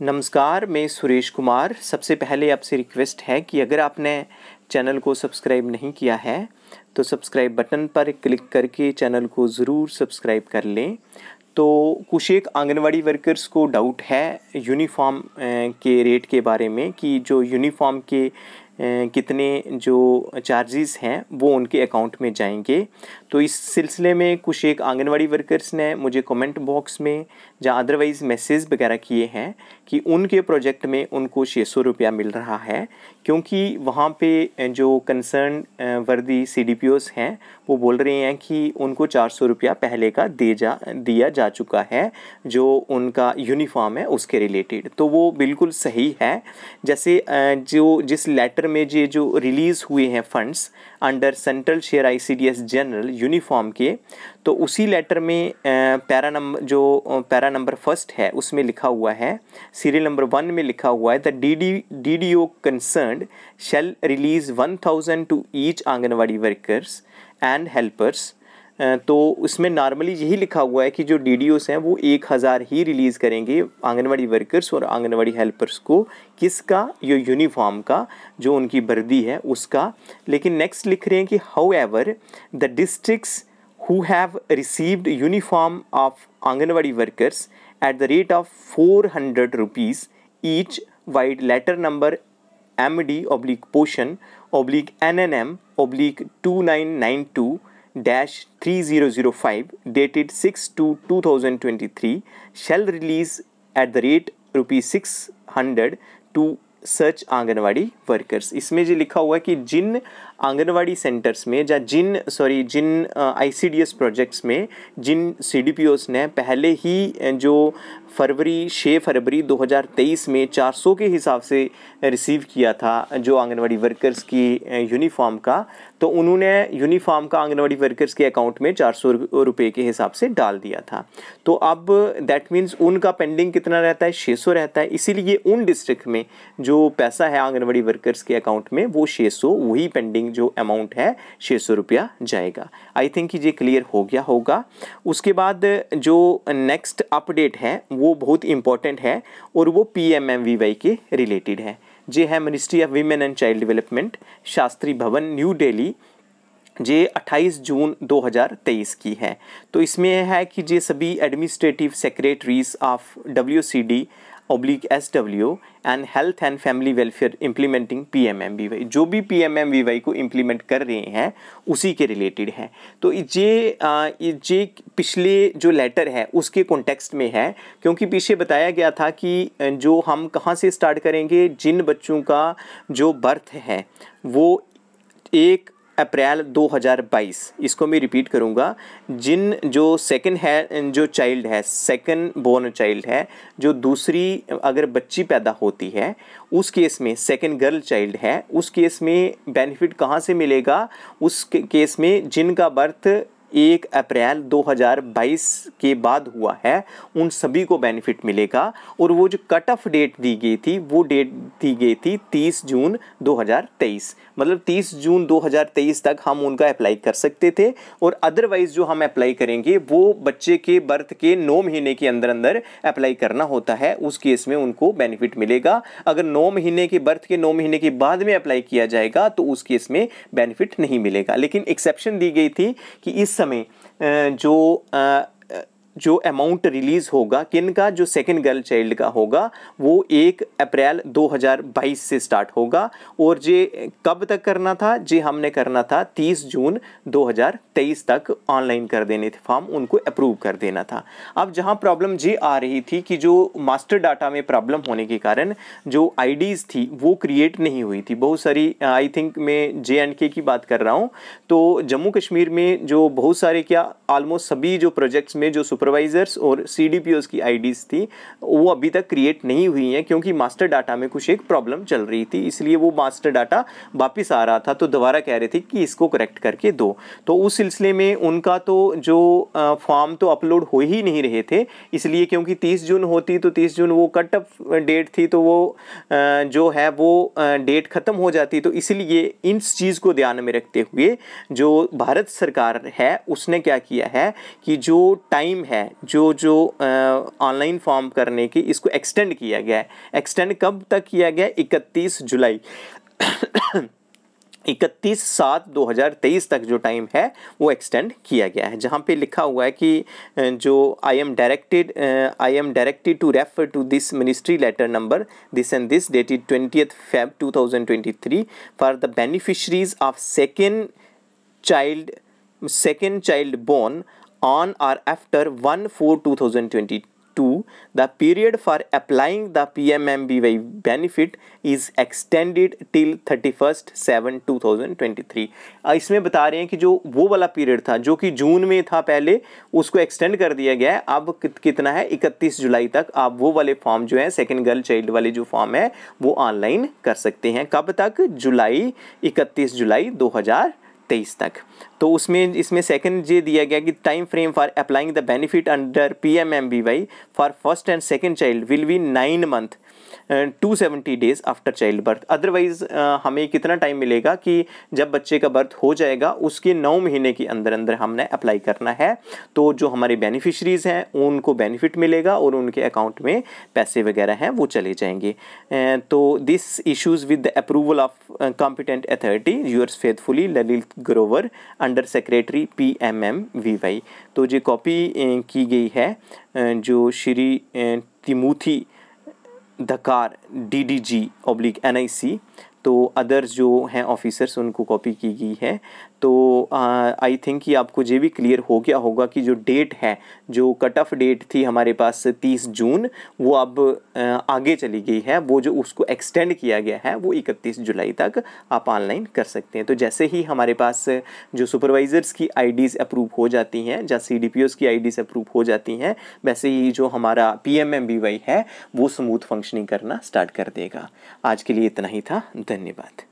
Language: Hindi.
नमस्कार, मैं सुरेश कुमार। सबसे पहले आपसे रिक्वेस्ट है कि अगर आपने चैनल को सब्सक्राइब नहीं किया है तो सब्सक्राइब बटन पर क्लिक करके चैनल को ज़रूर सब्सक्राइब कर लें। तो कुछ एक आंगनवाड़ी वर्कर्स को डाउट है यूनिफॉर्म के रेट के बारे में कि जो यूनिफॉर्म के कितने जो चार्जेस हैं वो उनके अकाउंट में जाएंगे। तो इस सिलसिले में कुछ एक आंगनवाड़ी वर्कर्स ने मुझे कमेंट बॉक्स में या अदरवाइज़ मैसेज वगैरह किए हैं कि उनके प्रोजेक्ट में उनको 600 रुपया मिल रहा है, क्योंकि वहाँ पे जो कंसर्न वर्दी CDPOs हैं वो बोल रहे हैं कि उनको 400 रुपया पहले का दिया जा चुका है जो उनका यूनिफॉर्म है उसके रिलेटेड। तो वो बिल्कुल सही है। जैसे जो जिस लेटर में जो रिलीज़ हुए हैं funds under central share ICDS general uniform के, तो उसी लेटर में पैरा नंबर फर्स्ट है उसमें लिखा हुआ है, सीरियल नंबर 1 में लिखा हुआ है the DDO concerned shall release 1000 to each anganwadi workers and helpers. तो उसमें नॉर्मली यही लिखा हुआ है कि जो DDOs हैं वो 1000 ही रिलीज़ करेंगे आंगनवाड़ी वर्कर्स और आंगनवाड़ी हेल्पर्स को। किसका? ये यूनिफॉर्म का, जो उनकी वर्दी है उसका। लेकिन नेक्स्ट लिख रहे हैं कि however the districts who have received uniform of Anganwadi workers at the rate of 400 rupees each vide letter number MD/potion/NNM/2992-3005 dated 6/2/2023 shall release at the rate ₹600 to such anganwadi workers. इसमें जो लिखा हुआ है कि जिन आंगनवाड़ी सेंटर्स में या जिन ICDS प्रोजेक्ट्स में जिन CDPOs ने पहले ही जो 6 फरवरी 2023 में 400 के हिसाब से रिसीव किया था जो आंगनवाड़ी वर्कर्स की यूनिफॉर्म का, तो उन्होंने यूनिफॉर्म का आंगनवाड़ी वर्कर्स के अकाउंट में 400 रुपये के हिसाब से डाल दिया था। तो अब दैट मीन्स उनका पेंडिंग कितना रहता है? 600 रहता है। इसीलिए उन डिस्ट्रिक्ट में जो पैसा है आंगनवाड़ी वर्कर्स के अकाउंट में वो 600, वही पेंडिंग जो अमाउंट है 600 रुपया जाएगा। आई थिंक ये क्लियर हो गया होगा। उसके बाद जो नेक्स्ट अपडेट है वो बहुत इंपॉर्टेंट है और वो PMMVY के रिलेटेड है। जे है ministry of women and child development, Shastri भवन, न्यू दिल्ली, जे 28 जून 2023 की है। तो इसमें है कि जे सभी administrative secretaries of WCD/SW and health and family welfare implementing PMMVY, जो भी PMMVY को इम्प्लीमेंट कर रहे हैं उसी के रिलेटेड है। तो ये पिछले जो लेटर है उसके कॉन्टेक्स्ट में है, क्योंकि पीछे बताया गया था कि जो हम कहाँ से स्टार्ट करेंगे, जिन बच्चों का जो बर्थ है वो 1 अप्रैल 2022, इसको मैं रिपीट करूंगा, जिन जो सेकंड है जो चाइल्ड है, सेकंड बोर्न चाइल्ड है, जो दूसरी अगर बच्ची पैदा होती है उस केस में सेकंड गर्ल चाइल्ड है, उस केस में बेनिफिट कहाँ से मिलेगा? उस केस में जिनका बर्थ 1 अप्रैल 2022 के बाद हुआ है उन सभी को बेनिफिट मिलेगा। और वो जो कट ऑफ डेट दी गई थी वो डेट दी गई थी 30 जून 2023, मतलब 30 जून 2023 तक हम उनका अप्लाई कर सकते थे। और अदरवाइज जो हम अप्लाई करेंगे वो बच्चे के बर्थ के 9 महीने के अंदर अंदर अप्लाई करना होता है, उस केस में उनको बेनिफिट मिलेगा। अगर 9 महीने के बर्थ के 9 महीने के बाद में अप्लाई किया जाएगा तो उस केस में बेनिफिट नहीं मिलेगा। लेकिन एक्सेप्शन दी गई थी कि इस समय जो अमाउंट रिलीज़ होगा किनका, जो सेकंड गर्ल चाइल्ड का होगा, वो 1 अप्रैल 2022 से स्टार्ट होगा। और जे कब तक करना था? जे हमने करना था 30 जून 2023 तक ऑनलाइन कर देने थे फॉर्म, उनको अप्रूव कर देना था। अब जहां प्रॉब्लम ये आ रही थी कि जो मास्टर डाटा में प्रॉब्लम होने के कारण जो IDs थी वो क्रिएट नहीं हुई थी बहुत सारी। आई थिंक मैं JNK की बात कर रहा हूँ। तो जम्मू कश्मीर में जो बहुत सारे ऑलमोस्ट सभी जो प्रोजेक्ट्स में जो सुपरवाइजर्स और CDPOs की IDs थी वो अभी तक क्रिएट नहीं हुई हैं, क्योंकि मास्टर डाटा में कुछ एक प्रॉब्लम चल रही थी, इसलिए वो मास्टर डाटा वापस आ रहा था। तो दोबारा कह रहे थे कि इसको करेक्ट करके दो। तो उस सिलसिले में उनका तो जो फॉर्म तो अपलोड हो ही नहीं रहे थे, इसलिए क्योंकि 30 जून होती तो 30 जून वो कट ऑफ डेट थी, तो वो जो है वो डेट ख़त्म हो जाती। तो इसलिए इस चीज़ को ध्यान में रखते हुए जो भारत सरकार है उसने क्या किया है कि जो टाइम है जो ऑनलाइन फॉर्म करने की, इसको एक्सटेंड किया गया है। एक्सटेंड कब तक किया गया है? 31 जुलाई 31/7/2023 तक जो टाइम है वो एक्सटेंड किया गया है, जहाँ पे लिखा हुआ है कि जो I am directed to refer to this ministry letter number this and this dated 20th Feb 2023 for the beneficiaries of second child born on or after 1/4/2022. The period for applying the PMMBY benefit is extended till 31/7/2023. इसमें बता रहे हैं कि जो वो वाला पीरियड था जो कि जून में था पहले, उसको एक्सटेंड कर दिया गया है। अब कितना है? 31 जुलाई तक आप वो वाले फॉर्म जो है सेकेंड गर्ल चाइल्ड वाले जो फॉर्म है वो ऑनलाइन कर सकते हैं। कब तक? 31 जुलाई 2023 तक। तो इसमें सेकंड ये दिया गया कि time frame for applying the benefit under PMMBY for first and second child will be 9 months 270 days after child birth. Otherwise हमें कितना टाइम मिलेगा कि जब बच्चे का बर्थ हो जाएगा उसके 9 महीने के अंदर अंदर हमने अप्लाई करना है, तो जो हमारे बेनिफिशरीज हैं उनको बेनिफिट मिलेगा और उनके अकाउंट में पैसे वगैरह हैं वो चले जाएंगे। तो this issues with the approval of competent authority yours faithfully Lalit Grover under secretary PMMBY। तो जो कॉपी की गई है जो श्री तिमोथी धकार DDG/NIC, तो अदर्स जो हैं ऑफिसर्स उनको कॉपी की गई है। तो आई थिंक कि आपको ये भी क्लियर हो गया होगा कि जो डेट है, जो कट ऑफ डेट थी हमारे पास 30 जून, वो अब आगे चली गई है। वो जो उसको एक्सटेंड किया गया है वो 31 जुलाई तक आप ऑनलाइन कर सकते हैं। तो जैसे ही हमारे पास जो सुपरवाइज़र्स की IDs अप्रूव हो जाती हैं या CDPOs की IDs अप्रूव हो जाती हैं, वैसे ही जो हमारा PMMBY है वो स्मूथ फंक्शनिंग करना स्टार्ट कर देगा। आज के लिए इतना ही था। धन्यवाद।